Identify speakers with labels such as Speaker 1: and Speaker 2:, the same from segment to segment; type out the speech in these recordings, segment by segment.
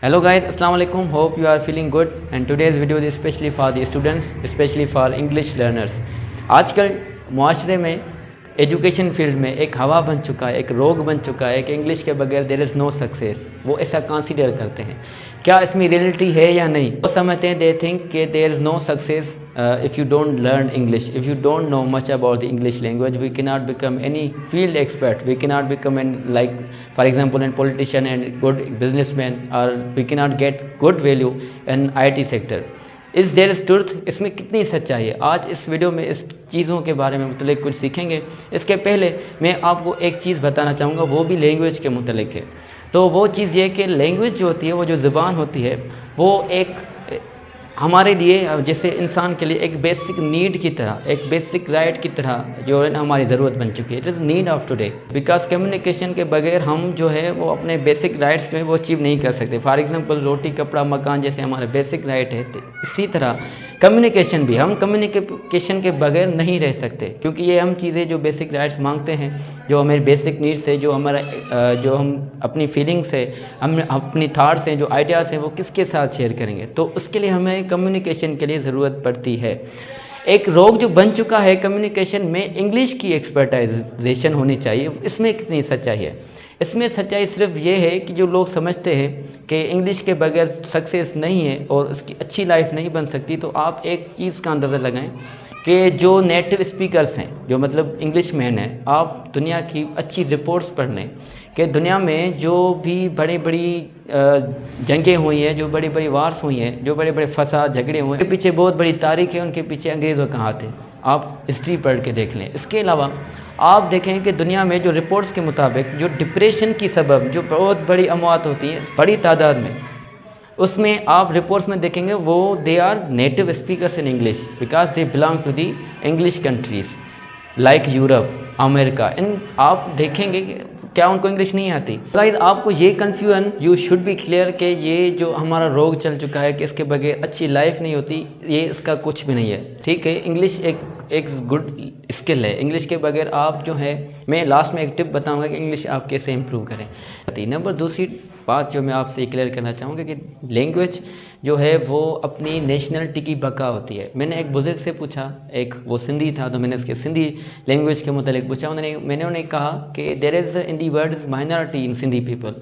Speaker 1: Hello guys, Assalamu alaikum. Hope you are feeling good. And today's video is especially for the students, especially for English learners. आजकल मुआशरे में education field में एक हवा बन चुका है, एक रोग बन चुका है कि इंग्लिश के बगैर देयर इज़ नो सक्सेस. वो ऐसा कंसीडर करते हैं. क्या इसमें रियलिटी है या नहीं? वो समझते हैं, दे थिंक कि there is no success if you don't learn English, if you don't know much about the English language, we cannot become any field expert, we cannot become like for example an politician and good businessman, or we cannot get good value in IT sector. Is there is truth? इसमें कितनी सच्चाई है? आज इस video में इस चीज़ों के बारे में मतलब कुछ सीखेंगे. इसके पहले मैं आपको एक चीज़ बताना चाहूँगा, वो भी लैंग्वेज के मतलब है. तो वो चीज़ ये कि लैंग्वेज जो होती है, वो जो ज़ुबान होती है, वो एक हमारे लिए जैसे इंसान के लिए एक बेसिक नीड की तरह, एक बेसिक राइट की तरह जो है ना हमारी ज़रूरत बन चुकी है. It is need of today, because communication के बगैर हम जो है वो अपने बेसिक राइट्स में वो अचीव नहीं कर सकते. फॉर एग्जांपल रोटी कपड़ा मकान जैसे हमारे बेसिक राइट है, इसी तरह कम्युनिकेशन भी, हम कम्युनिकेशन के बगैर नहीं रह सकते, क्योंकि ये हम चीज़ें जो बेसिक राइट्स मांगते हैं, जो हमारे बेसिक नीड्स है, जो हमारा जो हम अपनी फीलिंग्स है, हम अपनी थाट्स हैं, जो आइडियाज़ हैं, वो किसके साथ शेयर करेंगे. तो उसके लिए हमें कम्युनिकेशन के लिए ज़रूरत पड़ती है. एक रोग जो बन चुका है कम्युनिकेशन में, इंग्लिश की एक्सपर्टाइजेशन होनी चाहिए. इसमें कितनी सच्चाई है? इसमें सच्चाई सिर्फ ये है कि जो लोग समझते हैं कि इंग्लिश के बगैर सक्सेस नहीं है और उसकी अच्छी लाइफ नहीं बन सकती, तो आप एक चीज़ का अंदाज़ा लगाएं कि जो नेटिव स्पीकर्स हैं, जो मतलब इंग्लिश मैन हैं, आप दुनिया की अच्छी रिपोर्ट्स पढ़ लें कि दुनिया में जो भी बड़ी जंगें हुई हैं, जो बड़ी वार्स हुई हैं, जो बड़े फसाद झगड़े हुए हैं, उनके पीछे बहुत बड़ी तारीख है, उनके पीछे अंग्रेज़ों का हाथ है. आप हिस्ट्री पढ़ के देख लें. इसके अलावा आप देखें कि दुनिया में जो रिपोर्ट्स के मुताबिक जो डिप्रेशन की सबब जो बहुत बड़ी अमवात होती हैं बड़ी तादाद में, उसमें आप रिपोर्ट्स में देखेंगे वो they are native speakers in English, because they belong to the English countries like Europe, America. इन आप देखेंगे कि क्या उनको इंग्लिश नहीं आती. गाइस, आपको ये confusion you should be clear कि ये जो हमारा रोग चल चुका है कि इसके बगैर अच्छी लाइफ नहीं होती, ये इसका कुछ भी नहीं है. ठीक है, इंग्लिश एक गुड स्किल है. इंग्लिश के बगैर आप जो है, मैं लास्ट में एक टिप बताऊंगा कि इंग्लिश आप कैसे इंप्रूव करें. नंबर दूसरी बात जो मैं आपसे क्लियर करना चाहूँगा कि लैंग्वेज जो है वो अपनी नेशनलिटी की बका होती है. मैंने एक बुज़ुर्ग से पूछा, एक वो सिंधी था, तो मैंने उसके सिंधी लैंग्वेज के मुतालिक पूछा. मैंने उन्हें कहा कि there is in the word is minority in Sindhi people,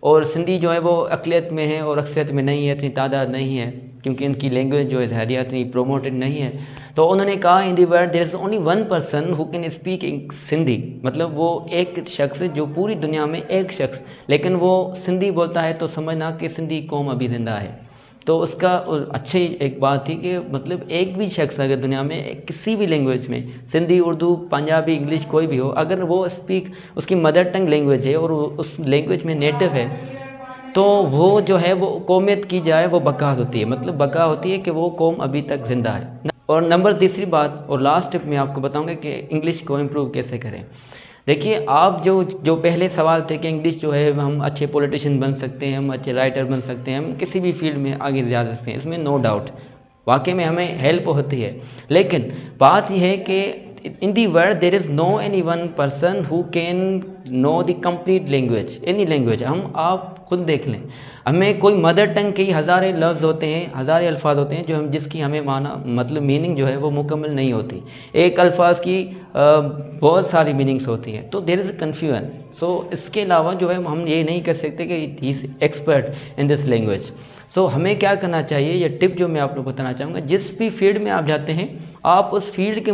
Speaker 1: और सिंधी जो है वो अक़लियत में है और अक्सरियत में नहीं है, इतनी तादाद नहीं है, क्योंकि इनकी लैंग्वेज जो है हरिया इतनी प्रोमोटेड नहीं है. तो उन्होंने कहा in the world there is only one person who can speak Sindhi, मतलब वो एक शख्स जो पूरी दुनिया में एक शख्स, लेकिन वो सिंधी बोलता है, तो समझना कि सिंधी कौम अभी ज़िंदा है. तो उसका अच्छी एक बात थी कि मतलब एक भी शख्स अगर दुनिया में किसी भी लैंग्वेज में, सिंधी, उर्दू, पंजाबी, इंग्लिश कोई भी हो, अगर वो स्पीक उसकी मदर टंग लैंग्वेज है और उस लैंग्वेज में नेटिव है, तो वो जो है वो कौमियत की जाए वो बका होती है, मतलब बका होती है कि वो कौम अभी तक ज़िंदा है. और नंबर तीसरी बात और लास्ट टिप मैं आपको बताऊंगा कि इंग्लिश को इम्प्रूव कैसे करें. देखिए, आप जो पहले सवाल थे कि इंग्लिश जो है हम अच्छे पॉलिटिशियन बन सकते हैं, हम अच्छे राइटर बन सकते हैं, हम किसी भी फील्ड में आगे जा सकते हैं, इसमें नो डाउट वाकई में हमें हेल्प होती है. लेकिन बात यह है कि in the world there is no any one person who can know the complete language, any language. हम आप खुद देख लें, हमें कोई मदर टंग के हज़ारे लफ्ज़ होते हैं, हज़ारे अल्फाज होते हैं, जो हम जिसकी हमें माना मतलब मीनिंग जो है वो मुकम्मल नहीं होती. एक अल्फाज की बहुत सारी मीनिंग्स होती हैं, तो देयर इज़ कन्फ्यूजन. सो इसके अलावा जो है हम ये नहीं कर सकते कि he is expert in this language. So हमें क्या करना चाहिए, ये टिप जो मैं आप लोग बताना चाहूँगा, जिस भी फील्ड में आप जाते हैं, आप उस फील्ड के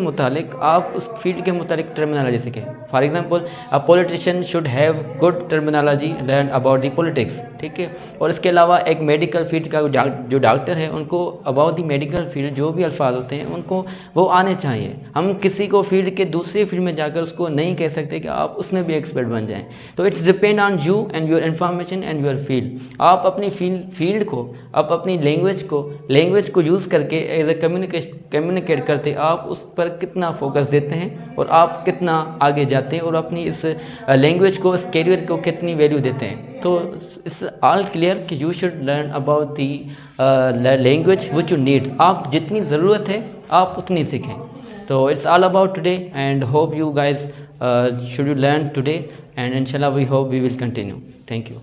Speaker 1: मुतालिक टर्मिनोलॉजी सीखें. For example a politician should have good terminology learn about the politics. ठीक है, और इसके अलावा एक मेडिकल फील्ड का जो डॉक्टर है, उनको अबाउट दी मेडिकल फील्ड जो भी अल्फाज होते हैं उनको वो आने चाहिए. हम किसी को फील्ड के दूसरे फील्ड में जाकर उसको नहीं कह सकते कि आप उसमें भी एक्सपर्ट बन जाएँ. तो it's depend on you and your information and your field. आप अपनी फील्ड को, आप अपनी लैंग्वेज को यूज़ करके एज ए कम्युनिकेट करते, आप उस पर कितना फोकस देते हैं और आप कितना आगे जाते हैं और अपनी इस लैंग्वेज को, इस कैरियर को कितनी वैल्यू देते हैं. तो इट्स ऑल क्लियर कि you should learn about the language which you need. आप जितनी ज़रूरत है आप उतनी सीखें. तो it's all about today and hope you guys should you learn today and इंशाल्लाह we hope we will continue. Thank you.